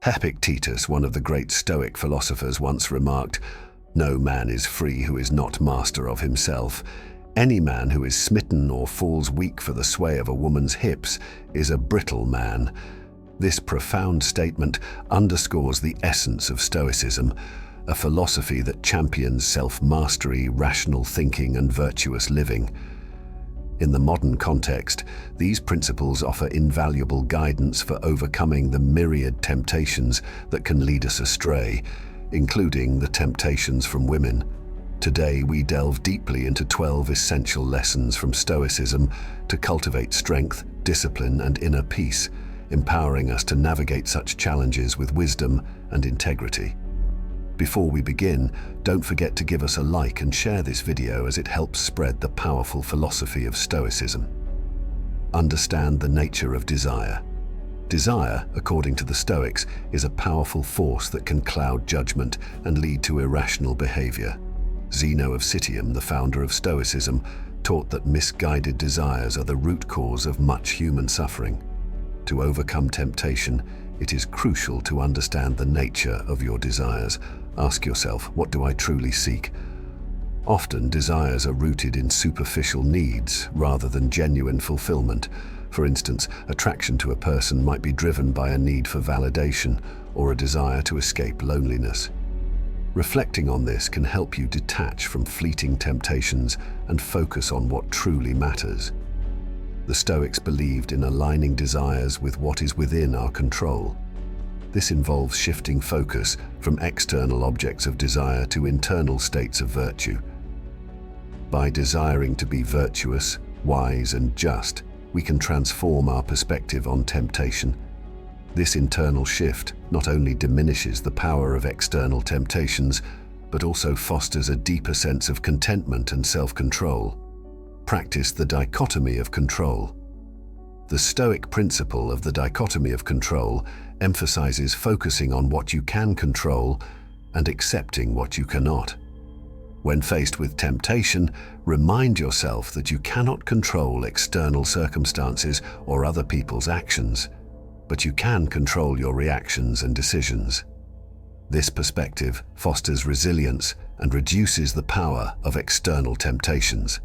Epictetus, one of the great Stoic philosophers, once remarked, "No man is free who is not master of himself. Any man who is smitten or falls weak for the sway of a woman's hips is a brittle man." This profound statement underscores the essence of Stoicism, a philosophy that champions self-mastery, rational thinking, and virtuous living. In the modern context, these principles offer invaluable guidance for overcoming the myriad temptations that can lead us astray, including the temptations from women. Today, we delve deeply into 12 essential lessons from Stoicism to cultivate strength, discipline, and inner peace, empowering us to navigate such challenges with wisdom and integrity. Before we begin, don't forget to give us a like and share this video as it helps spread the powerful philosophy of Stoicism. Understand the nature of desire. Desire, according to the Stoics, is a powerful force that can cloud judgment and lead to irrational behavior. Zeno of Citium, the founder of Stoicism, taught that misguided desires are the root cause of much human suffering. To overcome temptation, it is crucial to understand the nature of your desires. Ask yourself, what do I truly seek? Often, desires are rooted in superficial needs rather than genuine fulfillment. For instance, attraction to a person might be driven by a need for validation or a desire to escape loneliness. Reflecting on this can help you detach from fleeting temptations and focus on what truly matters. The Stoics believed in aligning desires with what is within our control. This involves shifting focus from external objects of desire to internal states of virtue. By desiring to be virtuous, wise, and just, we can transform our perspective on temptation. This internal shift not only diminishes the power of external temptations, but also fosters a deeper sense of contentment and self-control. Practice the dichotomy of control. The Stoic principle of the dichotomy of control emphasizes focusing on what you can control and accepting what you cannot. When faced with temptation, remind yourself that you cannot control external circumstances or other people's actions, but you can control your reactions and decisions. This perspective fosters resilience and reduces the power of external temptations.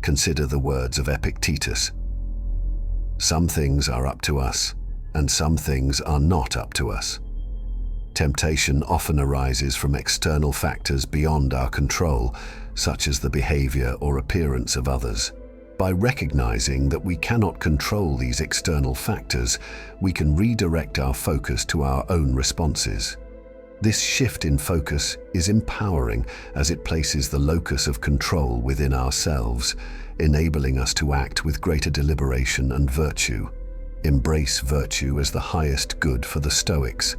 Consider the words of Epictetus. "Some things are up to us, and some things are not up to us." Temptation often arises from external factors beyond our control, such as the behavior or appearance of others. By recognizing that we cannot control these external factors, we can redirect our focus to our own responses. This shift in focus is empowering as it places the locus of control within ourselves, enabling us to act with greater deliberation and virtue. Embrace virtue as the highest good for the Stoics.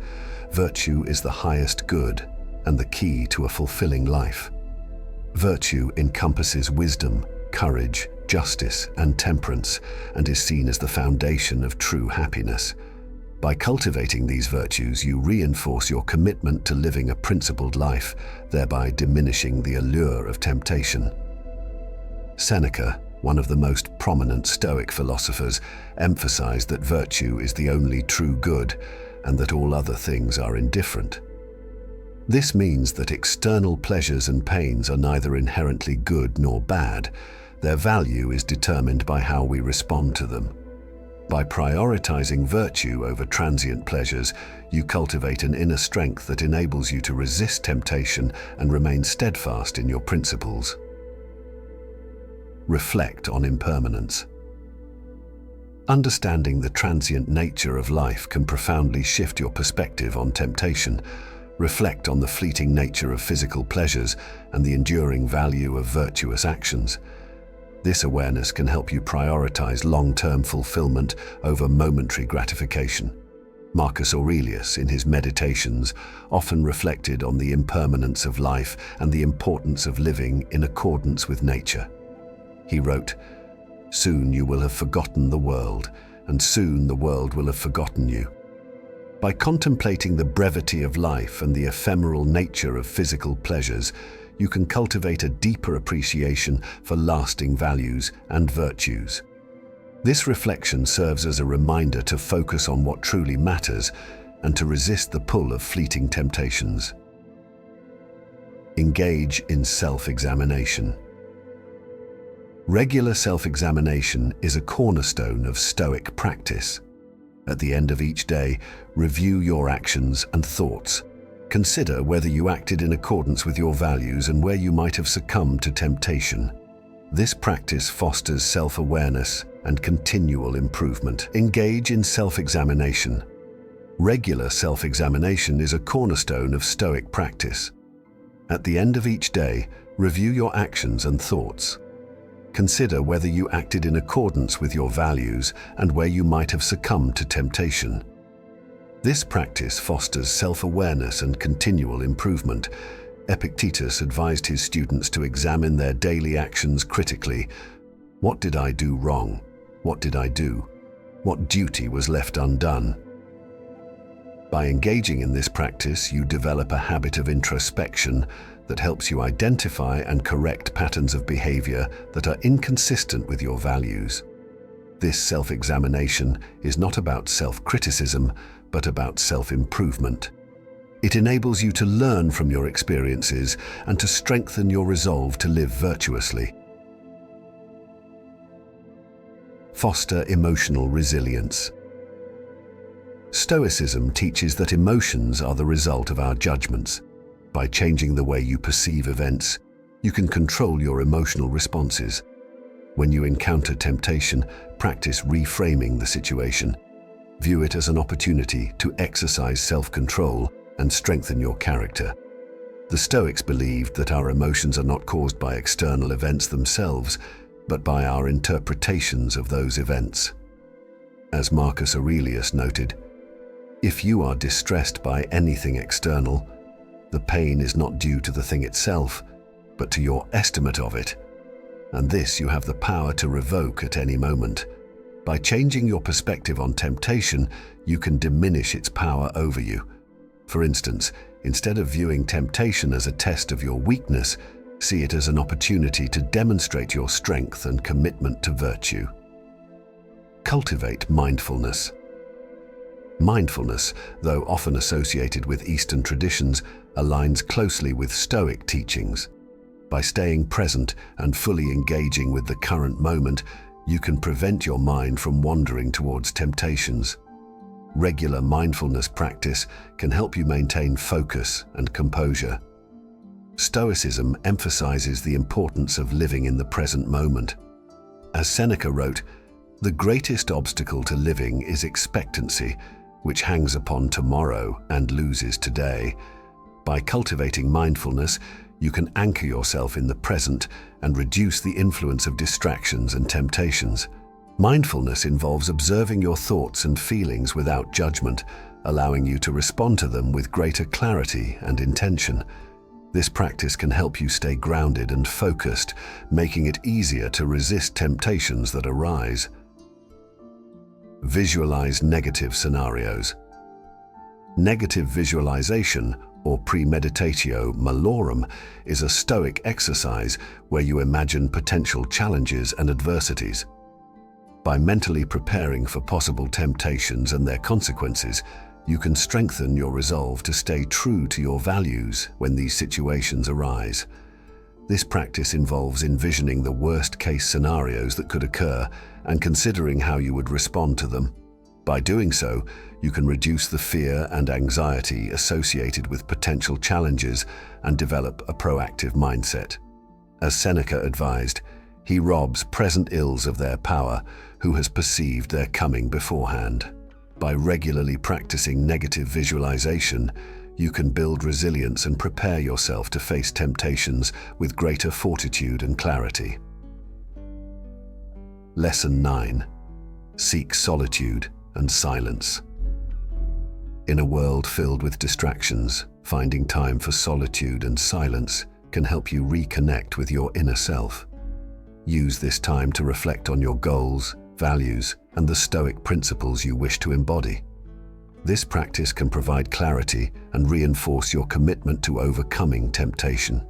Virtue is the highest good and the key to a fulfilling life. Virtue encompasses wisdom, courage, justice, and temperance, and is seen as the foundation of true happiness. By cultivating these virtues, you reinforce your commitment to living a principled life, thereby diminishing the allure of temptation. Seneca, one of the most prominent Stoic philosophers, emphasized that virtue is the only true good and that all other things are indifferent. This means that external pleasures and pains are neither inherently good nor bad. Their value is determined by how we respond to them. By prioritizing virtue over transient pleasures, you cultivate an inner strength that enables you to resist temptation and remain steadfast in your principles. Reflect on impermanence. Understanding the transient nature of life can profoundly shift your perspective on temptation. Reflect on the fleeting nature of physical pleasures and the enduring value of virtuous actions. This awareness can help you prioritize long-term fulfillment over momentary gratification. Marcus Aurelius, in his Meditations, often reflected on the impermanence of life and the importance of living in accordance with nature. He wrote, "Soon you will have forgotten the world, and soon the world will have forgotten you." By contemplating the brevity of life and the ephemeral nature of physical pleasures, you can cultivate a deeper appreciation for lasting values and virtues. This reflection serves as a reminder to focus on what truly matters, and to resist the pull of fleeting temptations. Engage in self-examination. Regular self-examination is a cornerstone of Stoic practice. At the end of each day, review your actions and thoughts. Consider whether you acted in accordance with your values and where you might have succumbed to temptation. This practice fosters self-awareness and continual improvement. Engage in self-examination. Regular self-examination is a cornerstone of Stoic practice. At the end of each day, review your actions and thoughts. Consider whether you acted in accordance with your values and where you might have succumbed to temptation. This practice fosters self-awareness and continual improvement. Epictetus advised his students to examine their daily actions critically. What did I do wrong? What did I do? What duty was left undone? By engaging in this practice, you develop a habit of introspection that helps you identify and correct patterns of behavior that are inconsistent with your values. This self-examination is not about self-criticism, but about self-improvement. It enables you to learn from your experiences and to strengthen your resolve to live virtuously. Foster emotional resilience. Stoicism teaches that emotions are the result of our judgments. By changing the way you perceive events, you can control your emotional responses. When you encounter temptation, practice reframing the situation. View it as an opportunity to exercise self-control and strengthen your character. The Stoics believed that our emotions are not caused by external events themselves, but by our interpretations of those events. As Marcus Aurelius noted, if you are distressed by anything external, the pain is not due to the thing itself, but to your estimate of it. And this you have the power to revoke at any moment. By changing your perspective on temptation, you can diminish its power over you. For instance, instead of viewing temptation as a test of your weakness, see it as an opportunity to demonstrate your strength and commitment to virtue. Cultivate mindfulness. Mindfulness, though often associated with Eastern traditions, aligns closely with Stoic teachings. By staying present and fully engaging with the current moment, you can prevent your mind from wandering towards temptations. Regular mindfulness practice can help you maintain focus and composure. Stoicism emphasizes the importance of living in the present moment. As Seneca wrote, "The greatest obstacle to living is expectancy, which hangs upon tomorrow and loses today." By cultivating mindfulness, you can anchor yourself in the present and reduce the influence of distractions and temptations. Mindfulness involves observing your thoughts and feelings without judgment, allowing you to respond to them with greater clarity and intention. This practice can help you stay grounded and focused, making it easier to resist temptations that arise. Visualize negative scenarios. Negative visualization, or premeditatio malorum, is a Stoic exercise where you imagine potential challenges and adversities. By mentally preparing for possible temptations and their consequences, you can strengthen your resolve to stay true to your values when these situations arise. This practice involves envisioning the worst-case scenarios that could occur and considering how you would respond to them. By doing so, you can reduce the fear and anxiety associated with potential challenges and develop a proactive mindset. As Seneca advised, he robs present ills of their power who has perceived their coming beforehand. By regularly practicing negative visualization, you can build resilience and prepare yourself to face temptations with greater fortitude and clarity. Lesson 9. Seek solitude and silence. In a world filled with distractions, finding time for solitude and silence can help you reconnect with your inner self. Use this time to reflect on your goals, values, and the Stoic principles you wish to embody. This practice can provide clarity and reinforce your commitment to overcoming temptation.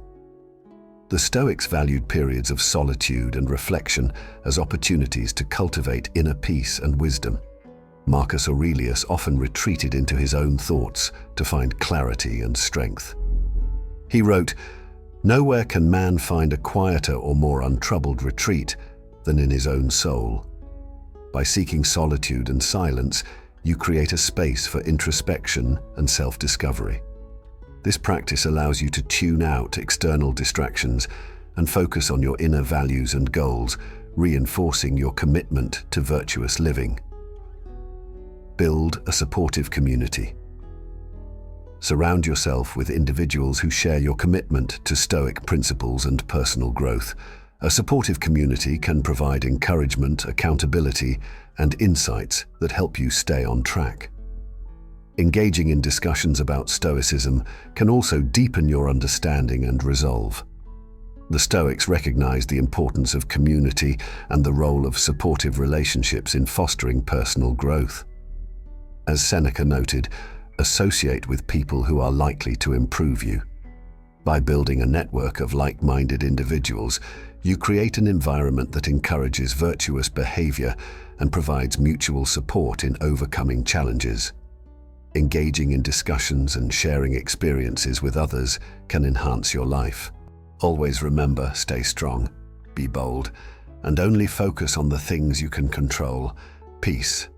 The Stoics valued periods of solitude and reflection as opportunities to cultivate inner peace and wisdom. Marcus Aurelius often retreated into his own thoughts to find clarity and strength. He wrote, "Nowhere can man find a quieter or more untroubled retreat than in his own soul. By seeking solitude and silence, you create a space for introspection and self-discovery. This practice allows you to tune out external distractions and focus on your inner values and goals, reinforcing your commitment to virtuous living." Build a supportive community. Surround yourself with individuals who share your commitment to Stoic principles and personal growth. A supportive community can provide encouragement, accountability, and insights that help you stay on track. Engaging in discussions about Stoicism can also deepen your understanding and resolve. The Stoics recognized the importance of community and the role of supportive relationships in fostering personal growth. As Seneca noted, associate with people who are likely to improve you. By building a network of like-minded individuals, you create an environment that encourages virtuous behavior and provides mutual support in overcoming challenges. Engaging in discussions and sharing experiences with others can enhance your life. Always remember, stay strong, be bold, and only focus on the things you can control. Peace.